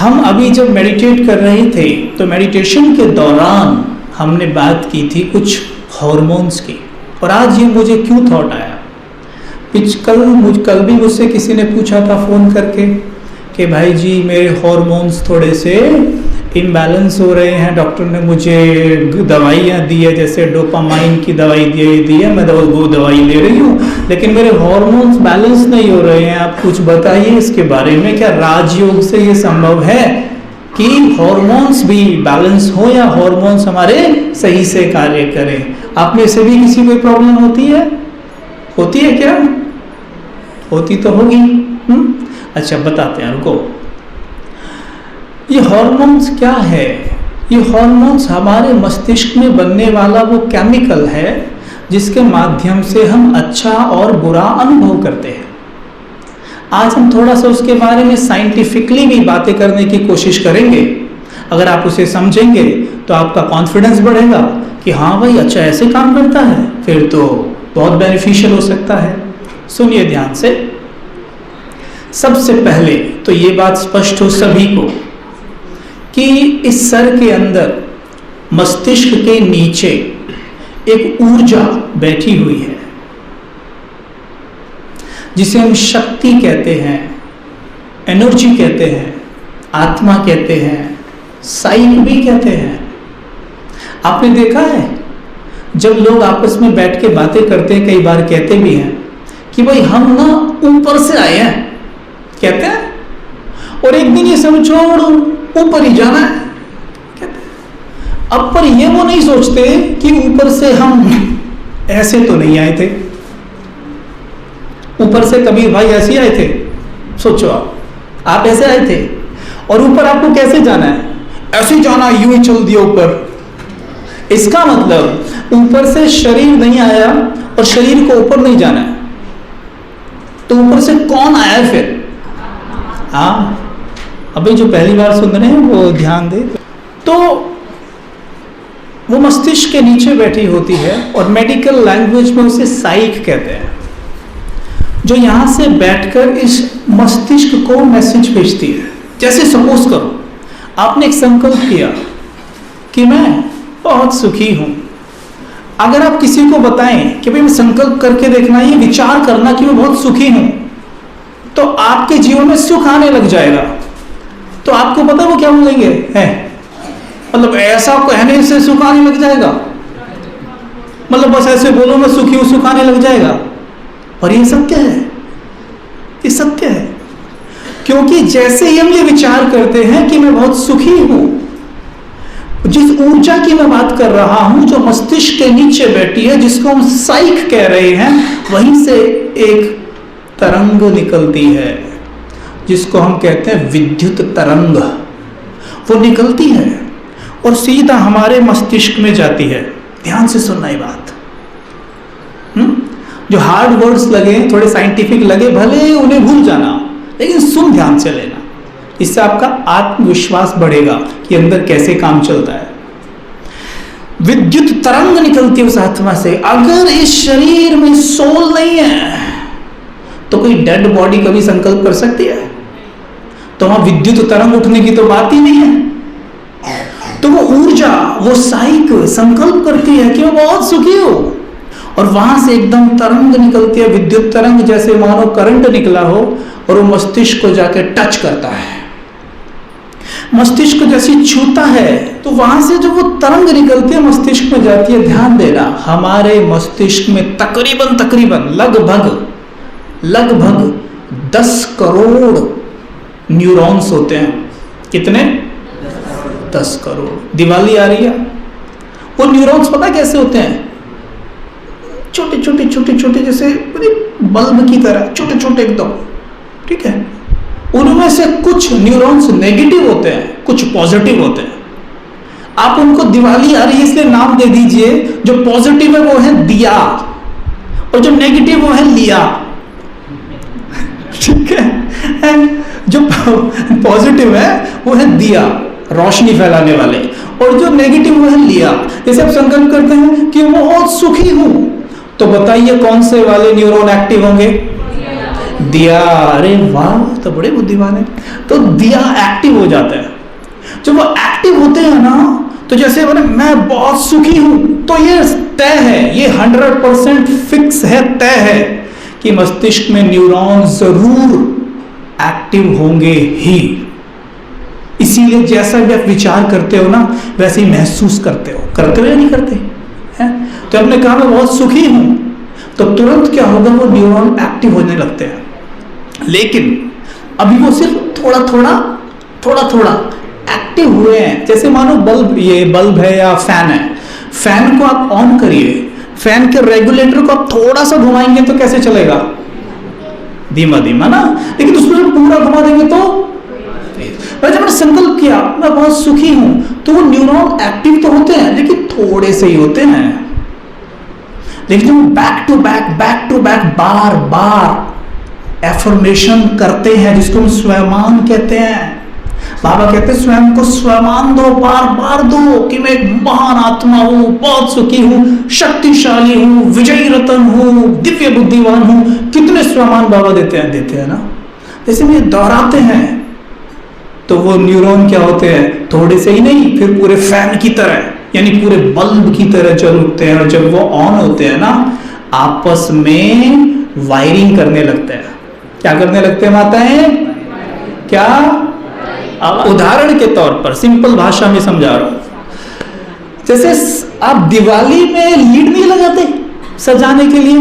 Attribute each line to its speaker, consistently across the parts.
Speaker 1: हम अभी जब मेडिटेट कर रहे थे तो मेडिटेशन के दौरान हमने बात की थी कुछ हार्मोन्स की, और आज ये मुझे क्यों थॉट आया, कल भी मुझसे किसी ने पूछा था फ़ोन करके कि भाई जी मेरे हार्मोन्स थोड़े से इम्बैलेंस हो रहे हैं, डॉक्टर ने मुझे दवाइयाँ दी है, जैसे डोपामाइन की दवाई दी है, मैं वो दवाई ले रही हूँ, लेकिन मेरे हार्मोन्स बैलेंस नहीं हो रहे हैं, आप कुछ बताइए इसके बारे में, क्या राजयोग से ये संभव है कि हार्मोन्स भी बैलेंस हो या हार्मोन्स हमारे सही से कार्य करें? आप में से भी किसी कोई प्रॉब्लम होती है क्या? होती तो होगी। अच्छा बताते हैं, रुको। ये हार्मोन्स क्या है? ये हार्मोन्स हमारे मस्तिष्क में बनने वाला वो केमिकल है जिसके माध्यम से हम अच्छा और बुरा अनुभव करते हैं। आज हम थोड़ा सा उसके बारे में साइंटिफिकली भी बातें करने की कोशिश करेंगे। अगर आप उसे समझेंगे तो आपका कॉन्फिडेंस बढ़ेगा कि हाँ भाई अच्छा ऐसे काम करता है, फिर तो बहुत बेनिफिशियल हो सकता है। सुनिए ध्यान से। सबसे पहले तो ये बात स्पष्ट हो सभी को कि इस सर के अंदर मस्तिष्क के नीचे एक ऊर्जा बैठी हुई है जिसे हम शक्ति कहते हैं, एनर्जी कहते हैं, आत्मा कहते हैं, साइक भी कहते हैं। आपने देखा है जब लोग आपस में बैठ के बातें करते हैं, कई बार कहते भी हैं कि भाई हम ना ऊपर से आए हैं, कहते हैं, और एक दिन ये सब छोड़ ऊपर ही जाना है, कहते हैं। अब पर ये वो नहीं सोचते कि ऊपर से हम ऐसे तो नहीं आए थे। ऊपर से कबीर भाई ऐसे आए थे? सोचो आप ऐसे आए थे, और ऊपर आपको कैसे जाना है? ऐसे जाना, यूं ही चल दिया ऊपर। इसका मतलब ऊपर से शरीर नहीं आया और शरीर को ऊपर नहीं जाना है, तो ऊपर से कौन आया है फिर? हाँ, अभी जो पहली बार सुन रहे हैं वो ध्यान दे। तो वो मस्तिष्क के नीचे बैठी होती है और मेडिकल लैंग्वेज में उसे साइक कहते हैं, जो यहां से बैठकर इस मस्तिष्क को मैसेज भेजती है। जैसे सपोज करो आपने एक संकल्प किया कि मैं बहुत सुखी हूं। अगर आप किसी को बताएं कि भाई मैं संकल्प करके देखना, ये विचार करना कि मैं बहुत सुखी हूं, तो आपके जीवन में सुख आने लग जाएगा। तो आपको पता वो क्या बोलेंगे? है मतलब ऐसा कहने से सुख आने लग जाएगा, मतलब बस ऐसे बोलो मैं सुखी हूं, सुख आने लग जाएगा। और ये सत्य है, ये सत्य है, क्योंकि जैसे ही हम ये विचार करते हैं कि मैं बहुत सुखी हूं, जिस ऊर्जा की मैं बात कर रहा हूं जो मस्तिष्क के नीचे बैठी है, जिसको हम साइक कह रहे हैं, वहीं से एक तरंग निकलती है जिसको हम कहते हैं विद्युत तरंग। वो निकलती है और सीधा हमारे मस्तिष्क में जाती है। ध्यान से सुनना ये बात। जो हार्ड वर्ड्स लगे, थोड़े साइंटिफिक लगे, भले उन्हें भूल जाना, लेकिन सुन ध्यान से लेना। इससे आपका आत्मविश्वास बढ़ेगा कि अंदर कैसे काम चलता है। विद्युत तरंग निकलती है उस आत्मा से। अगर इस शरीर में सोल नहीं है तो कोई डेड बॉडी कभी संकल्प कर सकती है? तो वहां विद्युत तरंग उठने की तो बात ही नहीं है। तो वो ऊर्जा, वो साइक संकल्प करती है कि मैं बहुत सुखी हूं, और वहां से एकदम तरंग निकलती है, विद्युत तरंग, जैसे मानो करंट निकला हो, और वो मस्तिष्क को जाके टच करता है। मस्तिष्क को जैसे छूता है तो वहां से जो वो तरंग निकलती है मस्तिष्क में जाती है। ध्यान देना, हमारे मस्तिष्क में तकरीबन लगभग 10 करोड़ न्यूरॉन्स होते हैं। कितने? 10 करोड़। दिवाली आ रही है, वो न्यूरॉन्स पता कैसे होते हैं? छोटे छोटे जैसे बल्ब की तरह, छोटे छोटे एकदम, ठीक है। उनमें से कुछ न्यूरॉन्स नेगेटिव होते हैं, कुछ पॉजिटिव होते हैं। आप उनको दिवाली आ रही है इसलिए नाम दे दीजिए। जो पॉजिटिव है वो है दिया, और जो नेगेटिव वो है लिया, ठीक है। जो पॉजिटिव है वो है दिया, रोशनी फैलाने वाले, और जो नेगेटिव वो है लिया। जैसे आप संकल्प करते हैं कि मैं बहुत सुखी हूं, तो बताइए कौन से वाले न्यूरॉन एक्टिव होंगे? दिया, अरे वाह तो बड़े बुद्धिमान है। तो दिया एक्टिव हो जाता है। जब वो एक्टिव होते हैं ना, तो जैसे मैं बहुत सुखी हूं, तो ये तय है, ये 100% फिक्स है, तय है कि मस्तिष्क में न्यूरॉन जरूर एक्टिव होंगे ही। इसीलिए जैसा भी आप विचार करते हो ना, वैसे ही महसूस करते हो या नहीं करते हैं? तो आपने कहा मैं बहुत सुखी हूं, तो तुरंत क्या होगा, वो न्यूरॉन एक्टिव होने लगते हैं। लेकिन अभी वो सिर्फ थोड़ा थोड़ा एक्टिव हुए हैं। जैसे मानो बल्ब है या फैन है, फैन को आप ऑन करिए, फैन के रेगुलेटर को आप थोड़ा सा घुमाएंगे तो कैसे चलेगा, धीमा धीमा ना। लेकिन उसको जब पूरा घुमा देंगे तो, जब मैंने संकल्प किया मैं बहुत सुखी हूं, तो वो न्यूरॉन एक्टिव तो होते हैं लेकिन थोड़े से ही होते हैं। लेकिन जब बैक टू बैक बार बार एफर्मेशन करते हैं, जिसको हम स्वयमान कहते हैं, बाबा कहते हैं स्वयं को स्वयमान दो, बार बार दो कि मैं एक महान आत्मा हूं, बहुत सुखी हूं, शक्तिशाली हूं, विजयी रतन हूं, दिव्य बुद्धिमान हूं। कितने स्वयमान बाबा देते हैं ना। जैसे में दोहराते हैं तो वो न्यूरॉन क्या होते हैं, थोड़े से ही नहीं, फिर पूरे फैन की तरह, यानी पूरे बल्ब की तरह चल उठते हैं। और जब वो ऑन होते हैं ना, आपस में वायरिंग करने लगते हैं। क्या करने लगते हैं माताएं? क्या? उदाहरण के तौर पर सिंपल भाषा में समझा रहा हूं। जैसे आप दिवाली में लीड नहीं लगाते सजाने के लिए,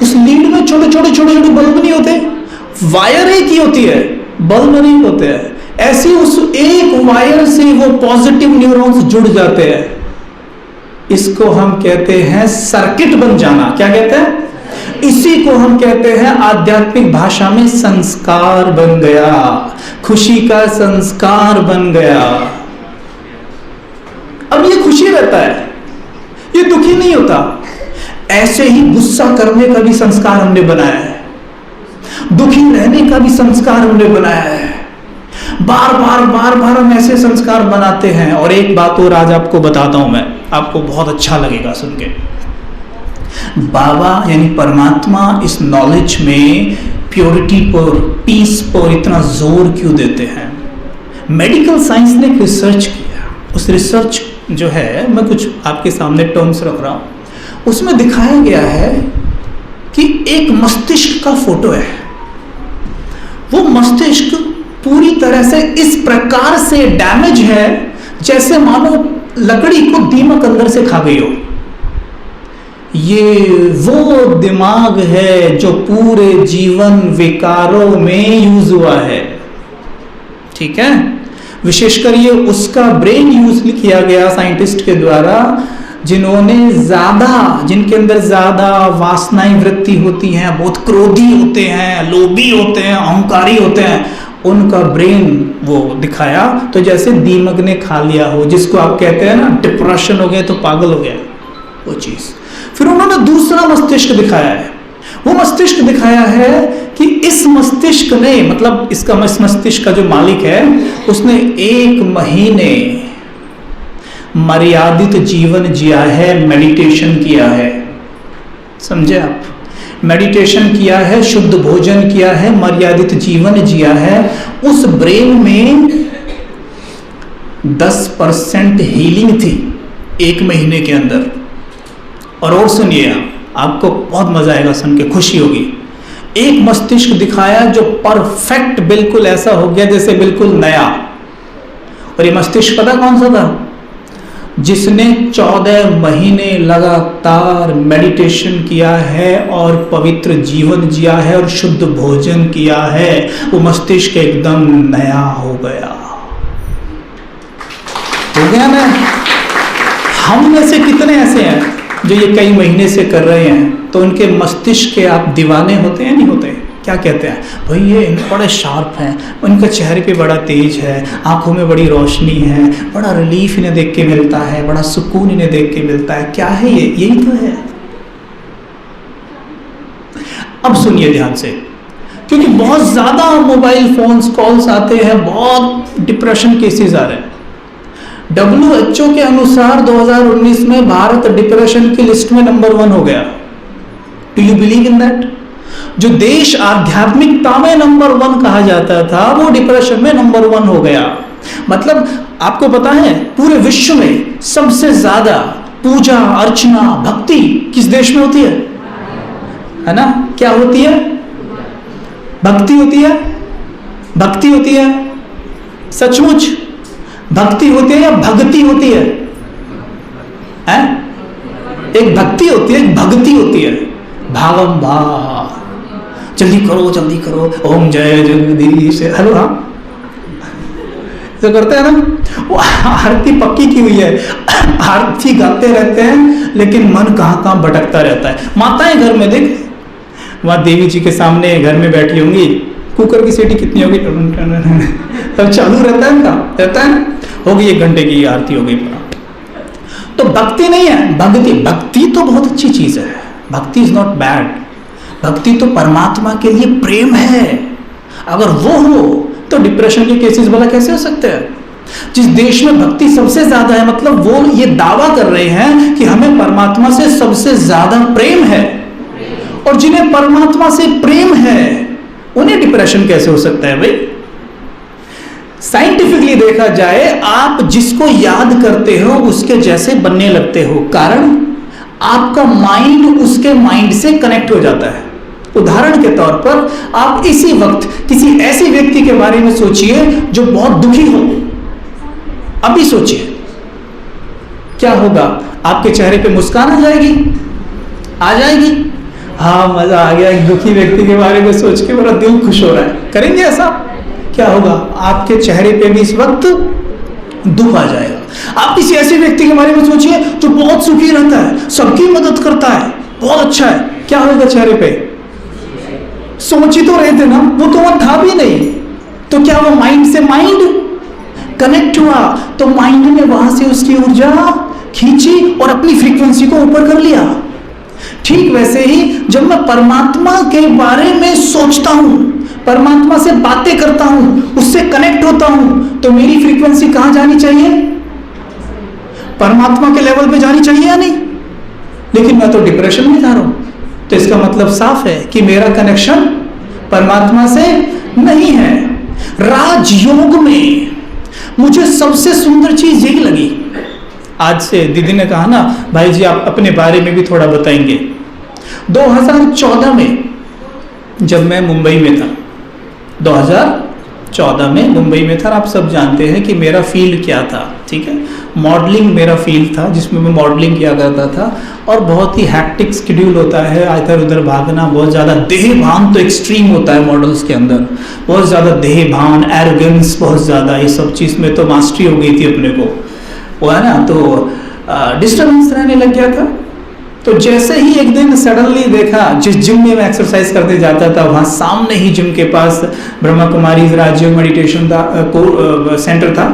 Speaker 1: उस लीड में छोटे छोटे बल्ब नहीं होते, वायर एक ही होती है, बल्ब नहीं होते हैं। ऐसे उस एक वायर से वो पॉजिटिव न्यूरॉन्स जुड़ जाते हैं। इसको हम कहते हैं सर्किट बन जाना। क्या कहते हैं? इसी को हम कहते हैं आध्यात्मिक भाषा में संस्कार बन गया, खुशी का संस्कार बन गया। अब ये खुशी रहता है, ये दुखी नहीं होता। ऐसे ही गुस्सा करने का भी संस्कार हमने बनाया है, दुखी रहने का भी संस्कार हमने बनाया है। बार बार हम ऐसे संस्कार बनाते हैं। और एक बात और आज आपको बताता हूं मैं, आपको बहुत अच्छा लगेगा सुन के। बाबा यानी परमात्मा इस नॉलेज में प्योरिटी पर, पीस पर इतना जोर क्यों देते हैं? मेडिकल साइंस ने एक रिसर्च किया। उस रिसर्च जो है, मैं कुछ आपके सामने टर्म्स रख रहा हूं। उसमें दिखाया गया है कि एक मस्तिष्क का फोटो है। वो मस्तिष्क पूरी तरह से इस प्रकार से डैमेज है जैसे मानो लकड़ी को दीमक अंदर से खा गई हो। ये वो दिमाग है जो पूरे जीवन विकारों में यूज हुआ है, ठीक है। विशेषकर ये उसका ब्रेन यूज किया गया साइंटिस्ट के द्वारा जिनके अंदर ज्यादा वासनाएं वृत्ति होती हैं, बहुत क्रोधी होते हैं, लोभी होते हैं, अहंकारी होते हैं, उनका ब्रेन वो दिखाया तो जैसे दीमक ने खा लिया हो, जिसको आप कहते हैं ना डिप्रेशन हो गया तो पागल हो गया, वो चीज। फिर उन्होंने दूसरा मस्तिष्क दिखाया है। वो मस्तिष्क दिखाया है कि इस मस्तिष्क ने, मतलब इसका मस्तिष्क का जो मालिक है, उसने 1 महीने मर्यादित जीवन जिया है, मेडिटेशन किया है। समझे आप? मेडिटेशन किया है, शुद्ध भोजन किया है, मर्यादित जीवन जिया है। उस ब्रेन में 10% हीलिंग थी 1 महीने के अंदर। और सुनिए, आपको बहुत मजा आएगा सुन के, खुशी होगी। एक मस्तिष्क दिखाया जो परफेक्ट, बिल्कुल ऐसा हो गया जैसे बिल्कुल नया। और ये मस्तिष्क पता कौन सा था? जिसने 14 महीने लगातार मेडिटेशन किया है और पवित्र जीवन जिया है और शुद्ध भोजन किया है। वो मस्तिष्क एकदम नया हो गया ना। हम में से कितने ऐसे हैं जो ये कई महीने से कर रहे हैं, तो उनके मस्तिष्क के आप दीवाने होते हैं नहीं होते? क्या कहते हैं भाई, ये बड़े शार्प हैं, उनका चेहरे पे बड़ा तेज है, आंखों में बड़ी रोशनी है, बड़ा रिलीफ इन्हें देख के मिलता है, बड़ा सुकून इन्हें देख के मिलता है। क्या है ये? यही तो है। अब सुनिए ध्यान से, क्योंकि बहुत ज्यादा मोबाइल फोन्स कॉल्स आते हैं, बहुत डिप्रेशन केसेस आ रहे हैं। WHO के अनुसार 2019 में भारत डिप्रेशन की लिस्ट में नंबर 1 हो गया। Do you believe in that? जो देश आध्यात्मिकता में नंबर 1 कहा जाता था, वो डिप्रेशन में नंबर 1 हो गया। मतलब आपको पता है पूरे विश्व में सबसे ज्यादा पूजा अर्चना भक्ति किस देश में होती है ना? क्या होती है? भक्ति होती है। भक्ति होती है, सचमुच भक्ति होती है या भक्ति होती है? एक भक्ति होती है, एक भक्ति होती है। भावम भाव, जल्दी करो ओम जय जगदीश, हेलो, हाँ तो करते हैं ना। वो आरती पक्की की हुई है, आरती गाते रहते हैं लेकिन मन कहाँ कहाँ भटकता रहता है। माताएं घर में देख, वहां देवी जी के सामने घर में बैठी होंगी, कुकर की सीटी कितनी होगी तब चालू रहता है उनका, रहता है ना, होगी 1 घंटे की आरती हो गई। तो भक्ति नहीं है, भक्ति। भक्ति तो बहुत अच्छी चीज है, भक्ति इज नॉट बैड। भक्ति तो परमात्मा के लिए प्रेम है। अगर वो हो तो डिप्रेशन के केसेस भला कैसे हो सकते हैं? जिस देश में भक्ति सबसे ज्यादा है, मतलब वो ये दावा कर रहे हैं कि हमें परमात्मा से सबसे ज्यादा प्रेम है, और जिन्हें परमात्मा से प्रेम है उन्हें डिप्रेशन कैसे हो सकता है भाई? साइंटिफिकली देखा जाए, आप जिसको याद करते हो उसके जैसे बनने लगते हो। कारण आपका माइंड उसके माइंड से कनेक्ट हो जाता है। उदाहरण के तौर पर आप इसी वक्त किसी ऐसे व्यक्ति के बारे में सोचिए जो बहुत दुखी हो, अभी सोचिए क्या होगा? आपके चेहरे पे मुस्कान आ जाएगी? आ जाएगी? हाँ, मजा आ गया, एक दुखी व्यक्ति के बारे में सोच के बड़ा दिल खुश हो रहा है। करेंगे ऐसा? क्या होगा? आपके चेहरे पे भी इस वक्त दुख आ जाएगा। आप किसी ऐसे व्यक्ति के बारे में सोचिए जो बहुत सुखी रहता है, सबकी मदद करता है, बहुत अच्छा है, क्या होगा चेहरे पे? सोच ही तो रहे थे ना, वो तो वहां था भी नहीं, तो क्या वो माइंड से माइंड कनेक्ट हुआ, तो माइंड ने वहां से उसकी ऊर्जा खींची और अपनी फ्रीक्वेंसी को ऊपर कर लिया। ठीक वैसे ही जब मैं परमात्मा के बारे में सोचता हूं, परमात्मा से बातें करता हूं, उससे कनेक्ट होता हूं, तो मेरी फ्रीक्वेंसी कहां जानी चाहिए? परमात्मा के लेवल पे जानी चाहिए या नहीं? लेकिन मैं तो डिप्रेशन में जा रहा हूं, तो इसका मतलब साफ है कि मेरा कनेक्शन परमात्मा से नहीं है। राजयोग में मुझे सबसे सुंदर चीज यही लगी। आज से दीदी ने कहा ना, भाई जी आप अपने बारे में भी थोड़ा बताएंगे। 2014 में जब मैं मुंबई में था, 2014 में मुंबई में था, आप सब जानते हैं कि मेरा फील्ड क्या था, ठीक है? मॉडलिंग मेरा फील्ड था, जिसमें मैं मॉडलिंग किया करता था, और बहुत ही हैक्टिक शेड्यूल होता है, इधर उधर भागना, बहुत ज़्यादा देह भान तो एक्सट्रीम होता है मॉडल्स के अंदर, बहुत ज़्यादा देह भान, एरोगेंस बहुत ज़्यादा, ये सब चीज़ में तो मास्टरी हो गई थी अपने को, वो है ना। तो डिस्टर्बेंस रहने लग गया था। तो जैसे ही एक दिन सडनली देखा, जिस जिम में मैं एक्सरसाइज करते जाता था वहाँ सामने ही जिम के पास ब्रह्मा कुमारी राजयोग मेडिटेशन सेंटर था,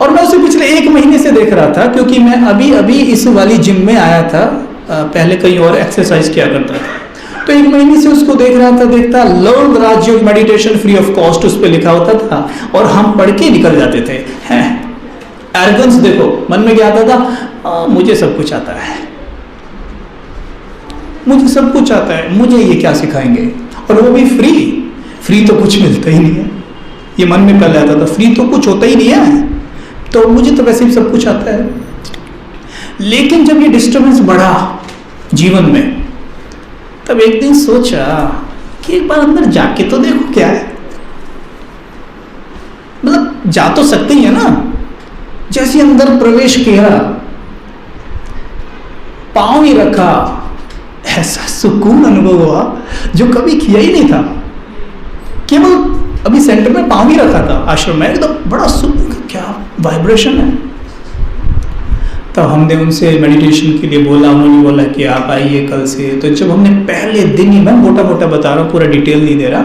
Speaker 1: और मैं उसे पिछले 1 महीने से देख रहा था, क्योंकि मैं अभी अभी इस वाली जिम में आया था, पहले कहीं और एक्सरसाइज किया करता था। तो 1 महीने से उसको देख रहा था, देखता learn Rajyoga meditation free of cost उस पर लिखा होता था, और हम पढ़ के निकल जाते थे। एरोगेंस देखो, मन में क्या आता था? मुझे सब कुछ आता है, मुझे सब कुछ आता है, मुझे ये क्या सिखाएंगे, और वो भी फ्री। फ्री तो कुछ मिलता ही नहीं है, ये मन में पहले आता था, फ्री तो कुछ होता ही नहीं है, तो मुझे तो वैसे भी सब कुछ आता है। लेकिन जब ये डिस्टर्बेंस बढ़ा जीवन में, तब एक दिन सोचा कि एक बार अंदर जाके तो देखो क्या है। मतलब जा तो सकते ही है ना। जैसे अंदर प्रवेश किया, पांव ही रखा, ऐसा सुकून अनुभव हुआ जो कभी किया ही नहीं था। केवल अभी सेंटर में पांव ही रखा था आश्रम में, एकदम बड़ा सुकून, क्या वाइब्रेशन है। तो हमने उनसे मेडिटेशन के लिए बोला, उन्होंने बोला कि आप आइए कल से। तो जब हमने पहले दिन ही, मैं मोटा मोटा बता रहा हूँ, पूरा डिटेल नहीं दे रहा,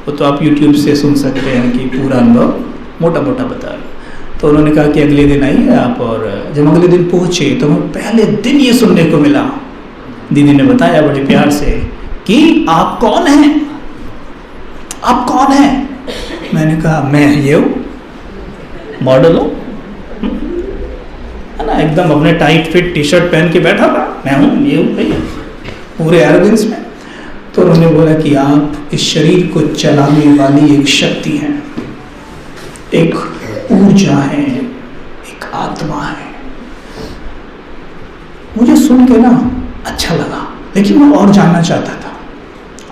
Speaker 1: वो तो आप यूट्यूब से सुन सकते हैं कि पूरा अनुभव मोटा मोटा बता रहा हूँ। तो उन्होंने कहा कि अगले दिन आइए आप, और जब अगले दिन पहुँचे तो हमें पहले दिन ये सुनने को मिला, दीदी ने बताया बड़े प्यार से कि आप कौन हैं, आप कौन हैं? मैंने कहा मैं ये हूँ, मॉडल हूँ, है ना, एकदम अपने टाइट फिट टी शर्ट पहन के बैठा था, मैं हूँ, ये हूँ भाई, पूरे एरोगेंस में। तो उन्होंने बोला कि आप इस शरीर को चलाने वाली एक शक्ति हैं, एक ऊर्जा है, एक आत्मा है। मुझे सुन के ना अच्छा लगा, लेकिन मैं और जानना चाहता था।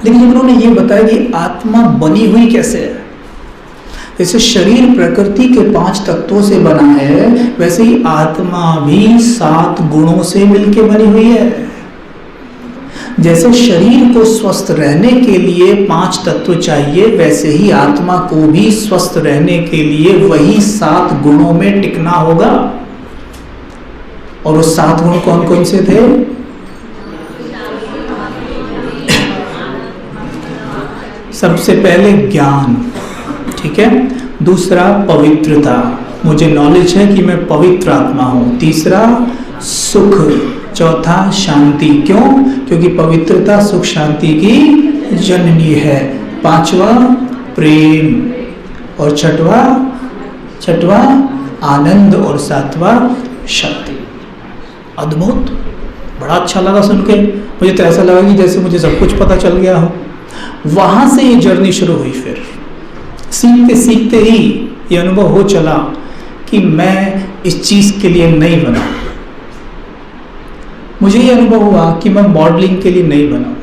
Speaker 1: लेकिन जब उन्होंने ये बताया कि आत्मा बनी हुई कैसे है, जैसे शरीर प्रकृति के 5 तत्वों से बना है, वैसे ही आत्मा भी 7 गुणों से मिलकर बनी हुई है। जैसे शरीर को स्वस्थ रहने के लिए 5 तत्व चाहिए, वैसे ही आत्मा को भी स्वस्थ रहने के लिए वही 7 गुणों में टिकना होगा। और वो 7 गुण कौन कौन से थे? सबसे पहले ज्ञान, ठीक है। दूसरा पवित्रता, मुझे नॉलेज है कि मैं पवित्र आत्मा हूं। तीसरा सुख। चौथा शांति। क्यों? क्योंकि पवित्रता सुख शांति की जननी है। 5वां प्रेम। और छठवां आनंद। और 7वां शक्ति। अद्भुत, बड़ा अच्छा लगा सुन के। मुझे तो ऐसा लगा कि जैसे मुझे सब कुछ पता चल गया हो। वहां से ये जर्नी शुरू हुई। फिर सीखते सीखते ही ये अनुभव हो चला कि मैं इस चीज के लिए नहीं बना। मुझे ये अनुभव हुआ कि मैं मॉडलिंग के लिए नहीं बना,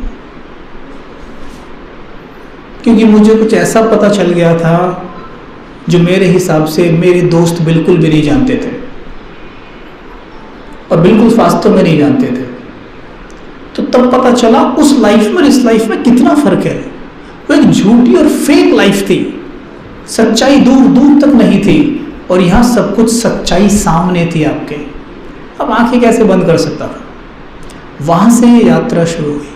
Speaker 1: क्योंकि मुझे कुछ ऐसा पता चल गया था जो मेरे हिसाब से मेरे दोस्त बिल्कुल भी नहीं जानते थे, और बिल्कुल वास्तव में नहीं जानते थे। तो तब पता चला उस लाइफ में इस लाइफ में कितना फर्क है। वो एक झूठी और फेक लाइफ थी, सच्चाई दूर दूर तक नहीं थी, और यहाँ सब कुछ सच्चाई सामने थी आपके। अब आंखें कैसे बंद कर सकता था? वहां से यात्रा शुरू हुई।